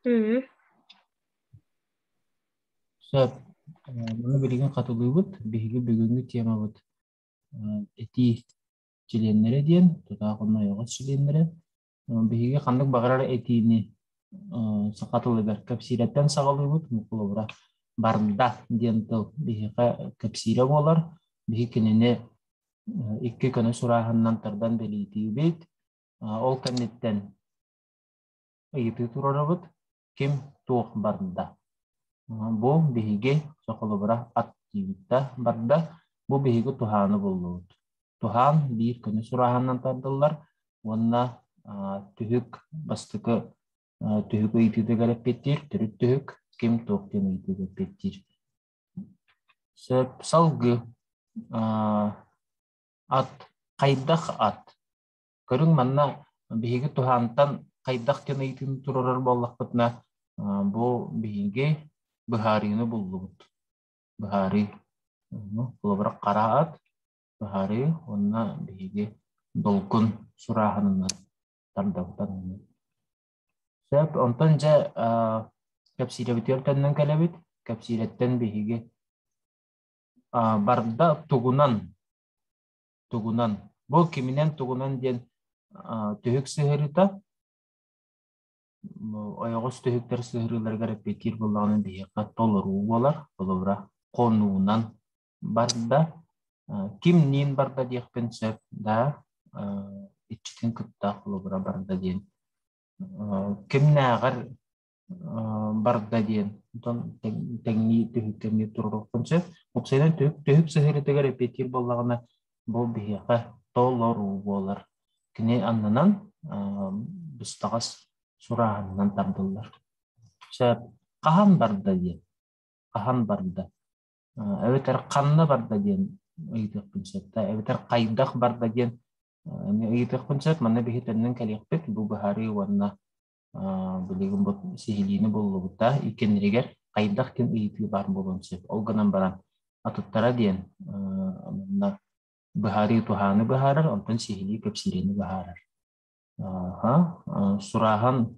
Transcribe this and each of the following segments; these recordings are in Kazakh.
Hı. Söp, bunu bilgin katılıyıbıt, bilgi bugünkü tema bıt. Eti çilenlere diyen, tutağınna yoğuz çilenlere. Bilgi kandık bağırar etini sakatılığı ber. Kapsiretten sağalıyıbıt, mukulu bıra. Barda diyen tıl, bilgi kapsire olar. Bilgi kinine iki kanı surahandan tardan beliydi bit. Ol kannetten ıyıtı turarabıt. Kim tuğ barda. Bu bihige sokolobra aktivita barda bu bihige tuhana bulur. Tuhan bir konu surahandan tardılar. Wanna tühük bastıkı tühük eğiti de garip ettir. Türüt tühük kim tohtem eğiti de pettir. Salgı at kaydak at. Körün manna bihige tuhantan kaydak kene eğitin tururur bollakpıtna bu bihige Baharini bulduk. Bahari, kalau berqaraat, bahari, warna bihige dolkun surahan tardautan. Saya onton ja kapsida bitir tanang kalabit, kapsidatan bihige barda tugunan. Bo kiminan tugunan dian tuhuk sehirita, oyogos tuhuk ter sehirilar gara pikir bulangan bihiga tolru walar, tolra konunan barda Kim nin barda diak pensep da ichitin kutta khulubra barda diyen. Kim nagar barda diyen. Ton tengi tuhuk kemi turuk pensep. Oksiden tuhuk sehiri tegar repetir bolagana bol bihiqa toloru bolar. Kini annanan bistagas surahanan tabdullar. Sep kahan barda diyen. Kahan barda. Evet kanna barda diyen. Aydak konsep ta evitar qaydak barda diyen aydak konsep mana bihi tenen kaliyakpet bu bahari warna beli gumbut sihilini bollu buta ikin riger qaydak kin itu bar bolon sep o ganan baran atuttara diyen na bahari tuhani baharar ontan sihili kapsirini baharar ha surahan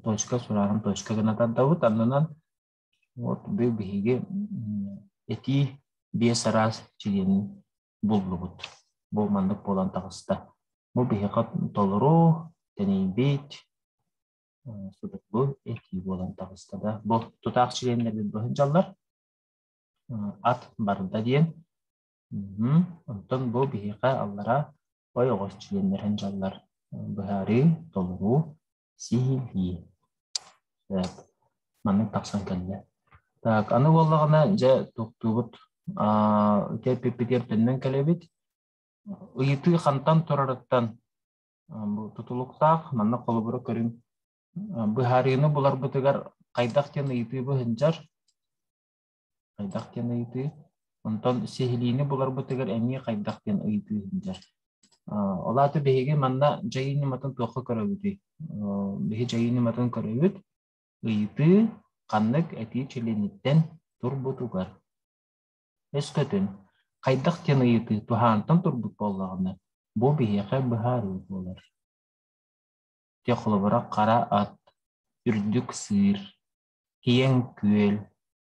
toshka gana tadawut annanan what be bihige eti biasaras cilin bullugut. Bu mandık bolan tağısta. Bu bihiqat tolru teni bit sudak bu eti bolan tağısta da. Bu tutaq cilinleri bahıncalar at barda diyen. Ondan bu bihiqa allara oyoğuz cilinler hıncalar. Bahari tolru sihili. Evet. Mandık taqsan kelle. Так, аны боллагана же туктубут те пипитер теннен келебит. Ыйыты хантан турарыттан бу тутулуктак манна колубура көрүм. Быхарыны булар бутыгар кайдак тен ыйыты бу хынжар. Кайдак тен ыйыты. Онтон сехилини булар бутыгар эми кайдак тен ыйыты хынжар. Олаты беге манна жайыны матын тохы көрөбүт. Беге жайыны матын көрөбүт. Ыйыты каннык эти челениттен турбутугар. Эскөтүн кайдак тен ыйыты тухантан турбут боллагына бу биһиэхэ быһаарыы буолар. Тиохолобора кара ат, үрдүк сыыр, киен күөл,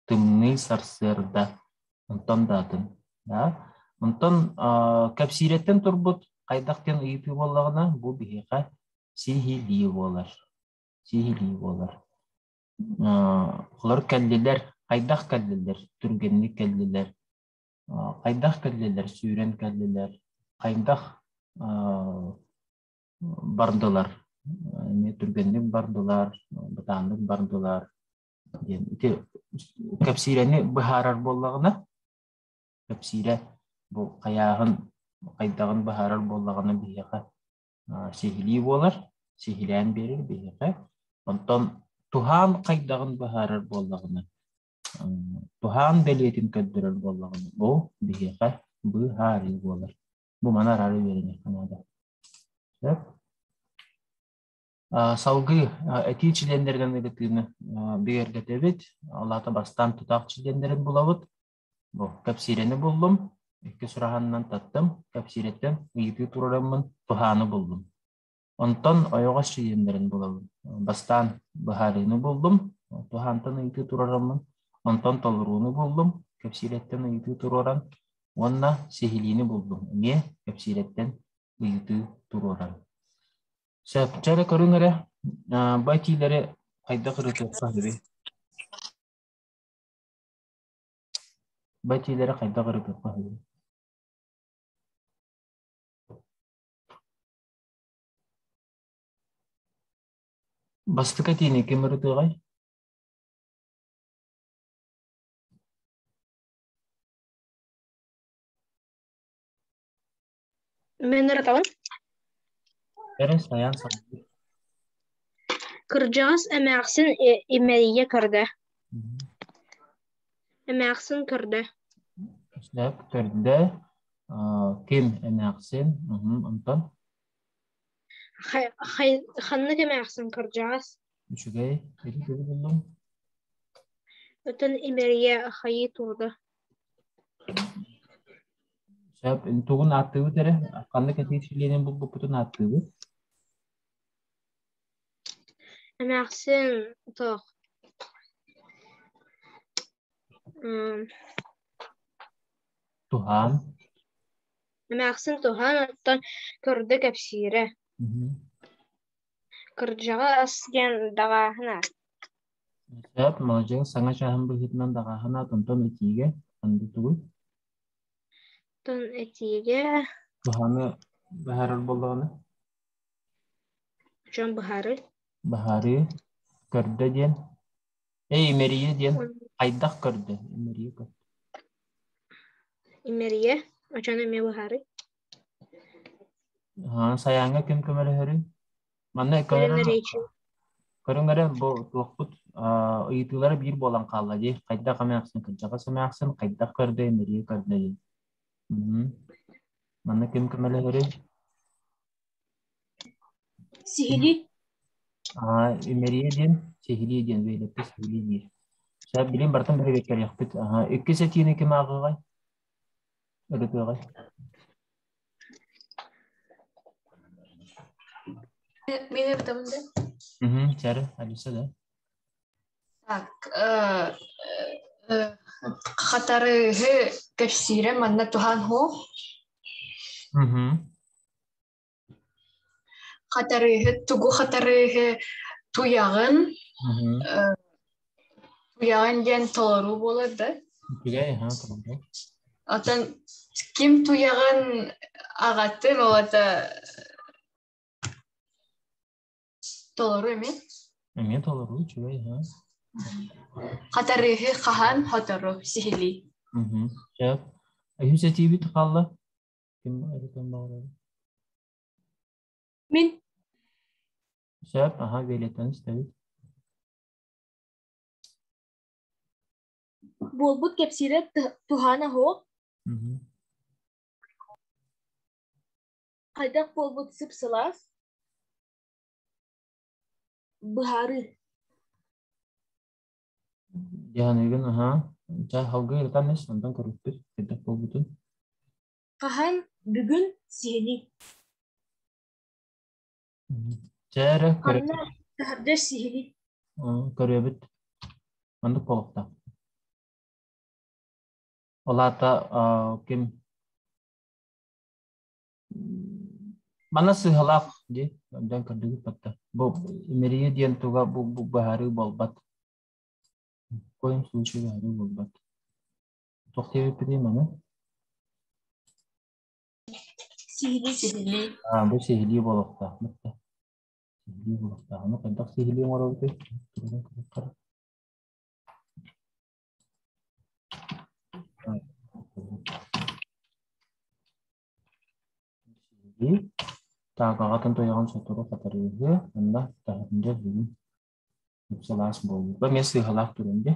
тымны сарсыарда онтон даатын. Онтон капсиреттен турбут кайдак тен ыйыты боллагына бу биһиэхэ сихилии буолар. Сихилии буолар. Олар кэллилер, кайдак кэллилер, түргенни кэллилер. Кайдах кэллелер, сүйрен кэллелер, кайдах бардылар, эме түргендик бардылар, бытаандык бардылар. Капсирени быхарар боллагына, капсире бу каягын, кайдагын быхарар боллагына бияка сихили болар, сихилен берер бияка. Онтон тухан кайдагын быхарар боллагына Tuhan belirtin köddürür bollağını. Bu bihiqa bu hari bolar. Bu mana rari verini kanada. Evet. Salgı eti çilenlerden elettiğini bir ergetebet. Allah'ta bastan tutaq çilenlerin bulavut. Bu kapsireni buldum. İki surahandan tattım. Kapsiretten uyutu turarımın tuhanı buldum. Онтон ойоғас жиемдерін болабын. Бастан бахарыны болдым, тухантан ыйты турарамын. Онтон толыруны болдым, кепсилеттен ыйты тураран. Онна сехилини болдым. Не кепсилеттен ыйты тураран. Сөп, жәрі көріңірі, байтилері қайда қырыты қағыры. Байтилері қайда қырыты қағыры. Бастыка тиіне кем ұрыты ғай? Мен ырытабын. Әрі саян сағыр. Кырдьаҕас эмээхсин имэрийэ көрдө. Эмээхсин көрдө. Сөп, көрді. Кем әмәқсен? Онтон? Ханнык эмээхсин кырдьаҕас. Үшігей, ері көрі болдым. Өтөн имэрийэ хайы турду. Сөп, туғын аттығы тәрі, қанды кәтейшілерін бұл бұтын аттығы. Эмээхсин тоқ. Туған. Эмээхсин туһан оттон көрдө кэпсиирэ. Кырдьаҕас диэн даҕааһына. Сөп, малжығы саңа шағын бұхытынан дағағына тонтон етиге, қанды тұғы. Тон этиге Туханы бәхәріл болдағыны. жон быһары. Бәхәрі көрді ден. Имерие ден. Айдақ көрді. Имерие көрді. Имэрийэ очон эме быһары. Саяңа кем көмелі хәрі? Манна көріңірі бұл тұлықпұт ұйытылары бір болан қалды де. Қайдақ әмәқсын, кіржаға сәмәқсын, қайдақ көрді, имерие көрді де. Манна кем көмелі хәрі? Сихили. Имерие ден, сехили ден, бейлепті сехили ден. Сәп білем бартын бір бекер яқпыт. Үкі сәтіні кем ағығай? Үріп өғай? Мен ырытабын да. Сәрі, әлісі да. Так, қатарыһы кэпсиирэ манна туһан ху. Тугу қатарыһы туяғын. Туяғын диэн толору болар да. Үкігай, тұрымдай. Отан ким туяғын ағаттын олата толору эме? Эме толору, үкігай, Қатарыһы қахан хотору сихили. Сөп, әйхүсі тейбі тұқалды? Кім әрітен бағылады? Мен. Сөп, бейлеттен істәбі. Болбут кэпсиирэ туһана хоқ. Хайдах болбут сып-сылас. Быһары. Яғанығын, халғы ерітен ес, ондан көріппіз, хайдақ болбутын. Қахан бүгін сихили. Жәрі Анна тахардаш сихили. көребіт. Ондық болықта. Олата кем мана сыһылақ де, ондан көрдігі патта. Бұл имерие ден туға бұл бәхәрі болбат. Коим случай бәхәрі болбат. Тоқтеві піде мана? Сихили. Бұл сехили болықта. Сехили болықта. Аны қайдақ сехили мора өте? Тағағатын тояған сотыры қатарығы, онда тағырында бүгін үпсалас болды. Бұл мен сыйғалақ түрінде.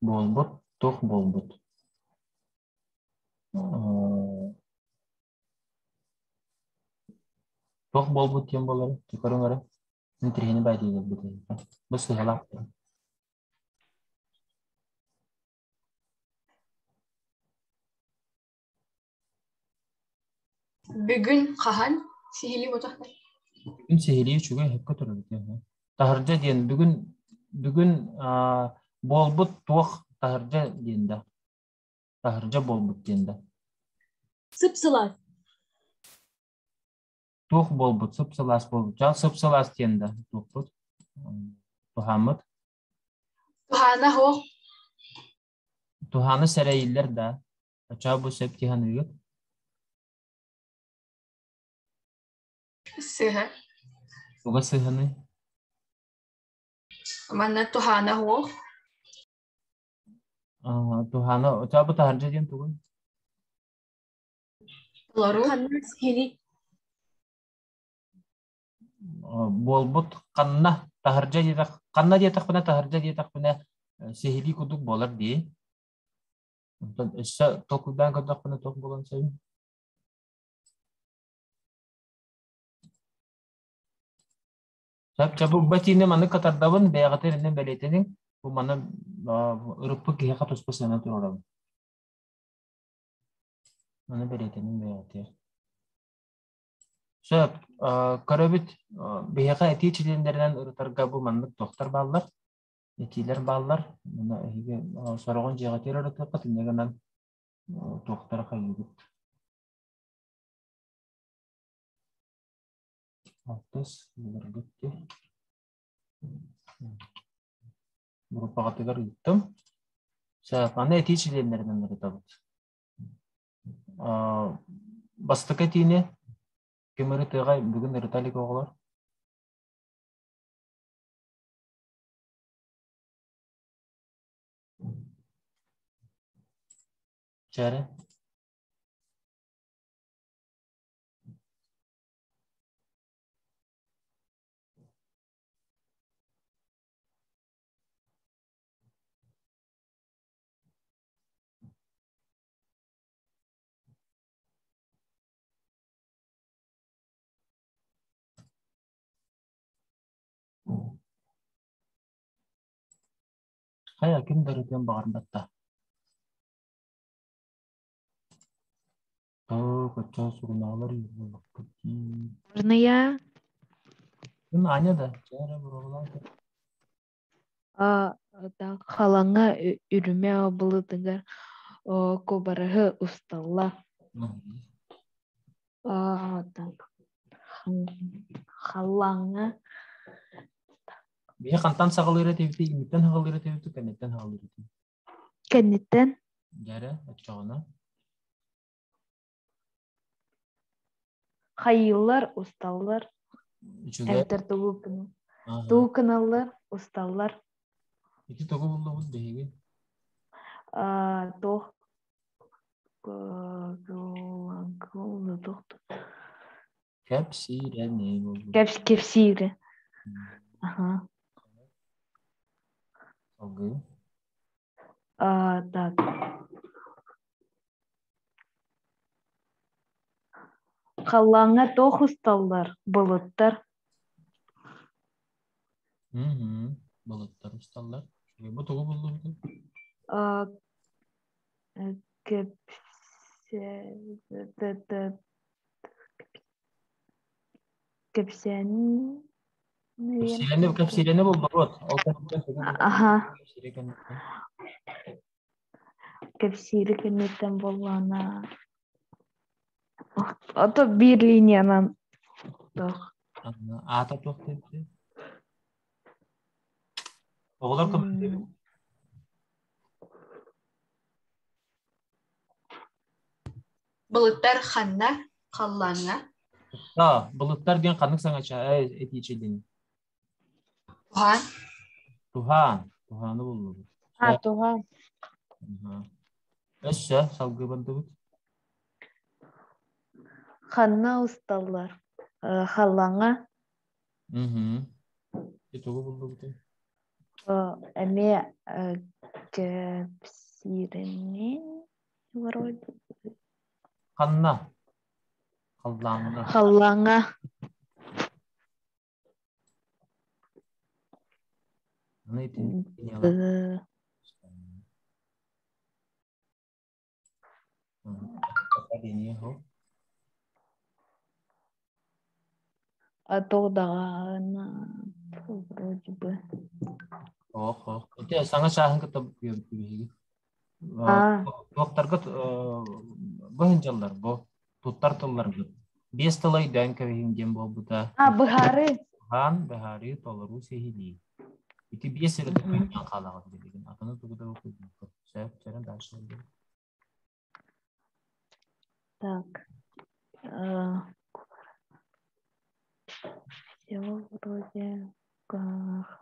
Болбұт, тоқ болбұт. Тоқ болбұт тем болары, түкірің әрі. Мен тіргені бәдейді бұдайды. Бұл сыйғалақ түрі. Bugün kahan sihili botaklar. Bugün sihiri çünkü hep kötü. Taharca diyen bugün bolbut tuğ taharca diyende. Taharca bolbut diyende. Sıpsılas. Tuğ bolbut, sıpsılas bolbut. Çal sıpsılas diyende. Tuğbut. Tuhamıt. Tuhana ho Tuhanı sereyiller de. Açağı bu septihanı yok. sıha. Tuğa sığını. Mana tuhana ho. Tuhanı. Açağı bu taharca diyen tuğ. Toloru. Kanna sihili. Bolbut kanna taharja diye kanna diye takpına taharja diye takpına sihili kuduk bolar diye. Ondan issa tokudan kadar takpına tok bolan sayı. Sab çabuk batine manı katar davan beyagatın ne beletenin bu manı ırıpı ki katus pasana turolam. Manı beletenin beyagatı. Sab karabit beyaka eti çilinlerden ırıtar bu manlık doktor ballar. Etiler ballar. Buna hige sarıgan jegatır ırıtar katın yeganan doktor kayıbı. Atas bergeti berupa kategori hitam. Saya eti çilenlerden biri tabii. Bastık etini kemeri tegay bugün eritalik oğlar. Çare. Kaya kim dari tiang bakar bata. Oh, kacau suruh nalar itu. Можно я? Ini nanya dah. Cara berulang. Да, халаңа үрүмө булытыгар кобарыһы усталла. Так, халаңа Biar kantan sakal irit itu, imitan sakal irit itu kan imitan sakal irit itu. кеннеттен Jara, acana. хайыллар, усталлар, Juga. әртер тууканаллар, усталлар, Itu toko belum deh. тох Kapsi dan ini. кепсири. Ага. Oke. Так. Халлаңа тох усталлар, болыттар. Balıklar ustalar. Bu toko belum tuh. Кепсен, наверное. Kapsilennya bu bagot. Ага, кепсири кеннеттен болгона. Ото бир линиянан тох. Ata tuh teh. Oğlar kapı. Bulutlar xanna qallanna. Balıklar diyen kanık sana çay eti içildiğini. Tuhan Tuhan'ı buldu. Туган. Eşya salgı bandı. Ханна усталлар. Халлаңа Itu buldu. эме кепсирини вроде. Kanna. Kallangı. Халлаңа Ne itu? Apa ini ho? Тогдағаны вроде бы. Ох. Это саңа шахын кітап бүйі. А, Тоқтарға бұхын жалдар, бұ тұттар тұллар бұд. Бес тылай дән кәвейінден бұл бұда. Быхары. Хан, бәхари, толыру сехили. Ити бес ері тұқайын қалағыз деген. Атаны тұғыда оқиды. Сәрін дальше oldu. Так. Все вроде как.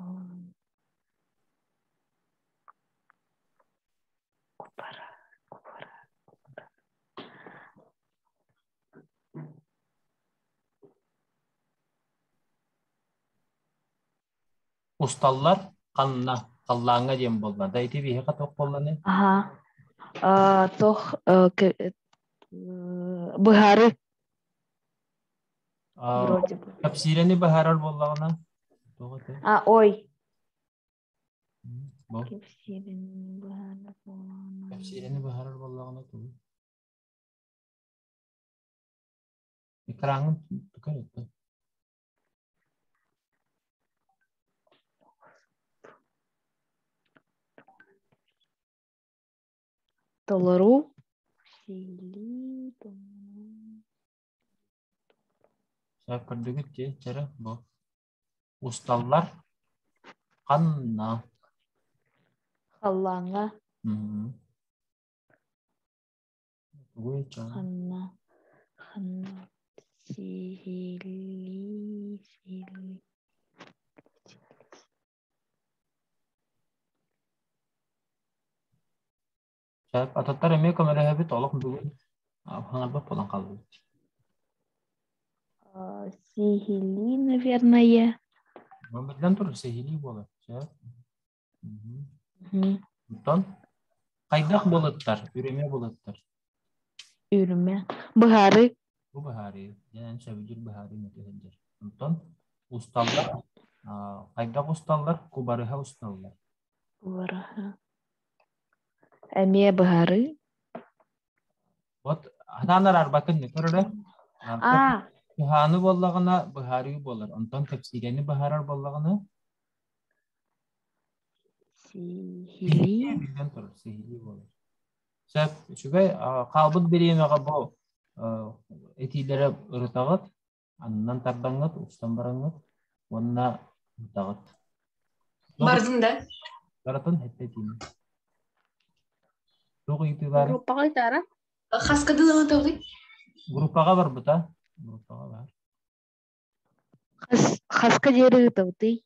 Купара. Ustallar қаллаңа дем болды. Дайты бейі қатық боланы. Ага. Быхары. Вроде бы. Капсирені бәхарар болағына. Ой. Бұл. Кепсирин Капсирені бәхарар болағына тұғы. Экранын тұқар етті. Толору. Saya көрдігіт де, жәрі бұл. Ұсталлар қанна. Халлаңа. Қанна. Сихили. Saya ататтар әме көмәрі әбі толық бүгін. Хаңарбап болан қалды. Сихили, наверное. Өмірден тұрыр, сехили болы. Ұттан қайдақ болыттар, үреме болыттар. Үрме. Быхары. Bu bahari, yani sevgili bahari mütehendir. Ondan ustallar, kaydak ustallar, kubarıha ustallar. Kubarıha. Әме быхары. Вот, hatanar bakın ne törede? Kuhanı bollağına bahari bollar. Ondan tefsireni baharar bollağına Sihili. Bilden turur, sihili bollar. Sep, şübey, kalbıd biriyeme bu etilere ırıtağıt, anından tardağıt, ustan barağıt, onunla ırıtağıt. Бардың да. Baratın hette tini. Çok iyi var. Группаға айтары. Хаскады да тауды. Gruppaga var bu da. Gruppaga var. Хаска дері тауды.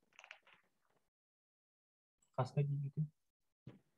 Kaska gibi.